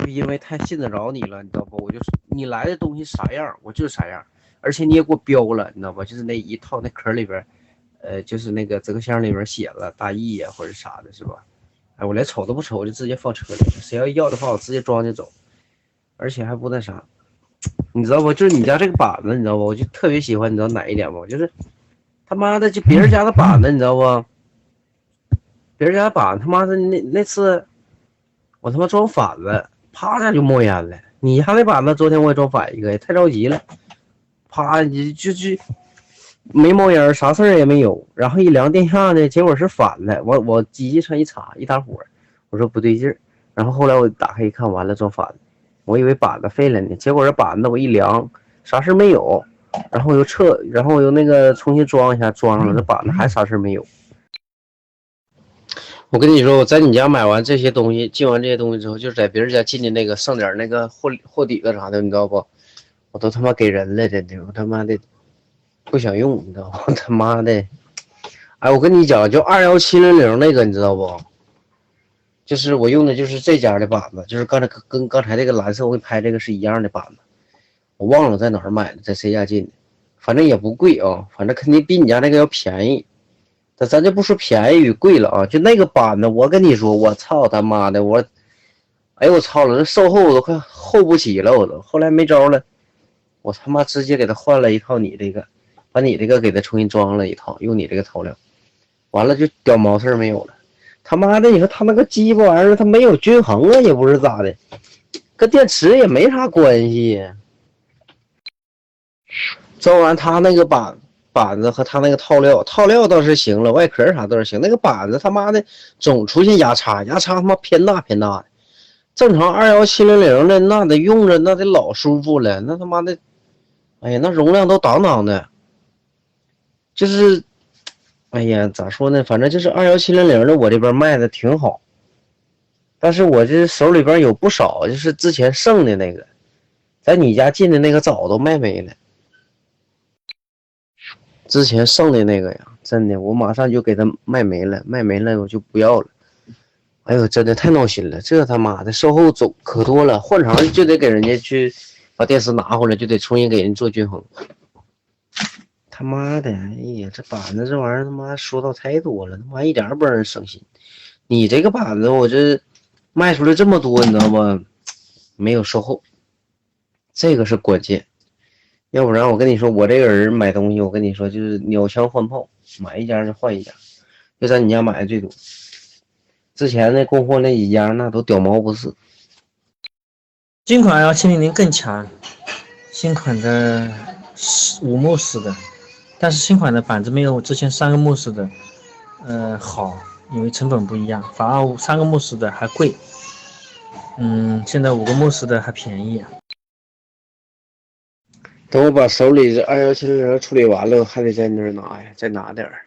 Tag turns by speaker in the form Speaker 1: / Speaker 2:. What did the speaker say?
Speaker 1: 就是因为太信得着你了，你知道不？我就是你来的东西啥样，我就是啥样，而且你也给我标了，你知道吧？就是那一套那壳里边，就是那个折克箱里边写了大意呀或者啥的，是吧？哎，我连瞅都不瞅，我就直接放车里了。谁要要的话，我直接装就走，而且还不那啥，你知道不？就是你家这个板子，你知道不？我就特别喜欢，你知道哪一点不？就是他妈的，就别人家的板子，你知道不？别人家板他妈的那次我他妈装反了，啪一下就冒烟了。你家那板子昨天我也装反一个，太着急了，啪就没冒烟，啥事儿也没有。然后一量电下呢，结果是反了。我机器上一插一打火，我说不对劲儿。然后后来我打开一看，完了装反了，我以为板子废了呢，结果这板子我一量，啥事没有。然后我又那个重新装一下，装上了，这板子还啥事没有。我跟你说，我在你家买完这些东西，进完这些东西之后，就是在别人家进的那个剩点那个货底子啥的，你知道不？我都他妈给人了，真的，我他妈的不想用，你知道不？他妈的，哎，我跟你讲，就21700那个，你知道不？就是我用的就是这家的板子，就是跟刚才这个蓝色我给拍这个是一样的板子，我忘了在哪儿买的，在谁家进的，反正也不贵啊，反正肯定比你家那个要便宜。咱就不说便宜与贵了啊，就那个板子，我跟你说，我操他妈的，哎呦我操了，这售后我都快厚不起了，我都后来没招了，我他妈直接给他换了一套你这个，把你这个给他重新装了一套，用你这个头料，完了就屌毛事没有了。他妈的，你说他那个鸡巴玩意儿，他没有均衡啊，也不是咋的，跟电池也没啥关系呀。装完他那个板子和他那个套料倒是行了，外壳啥倒是行，那个板子他妈的总出现压差他妈偏大的。正常21700的那得用着那得老舒服了，那他妈的，哎呀，那容量都当当的，就是，哎呀，咋说呢？反正就是21700的，我这边卖的挺好，但是我这手里边有不少，就是之前剩的那个，在你家进的那个早都卖没了。之前剩的那个呀，真的，我马上就给他卖没了我就不要了。哎呦，真的太闹心了，这他妈的售后走可多了，换成就得给人家去把电丝拿回来，就得重新给人做均衡。他妈的，哎呀，这板子这玩意儿他妈说到太多了，他妈一点也不让人省心。你这个板子我这卖出来这么多，你知道吗？没有售后，这个是关键。要不然我跟你说，我这个人买东西，我跟你说就是鸟枪换炮，买一家就换一家，就在你家买的最多。之前那供货那几家那都屌毛不是。
Speaker 2: 新款1700更强，新款的5慕斯的，但是新款的板子没有我之前3个慕斯的，好，因为成本不一样，反而3个慕斯的还贵，现在5个慕斯的还便宜。
Speaker 1: 等我把手里这21700处理完了，还得在那儿拿呀，再拿点儿。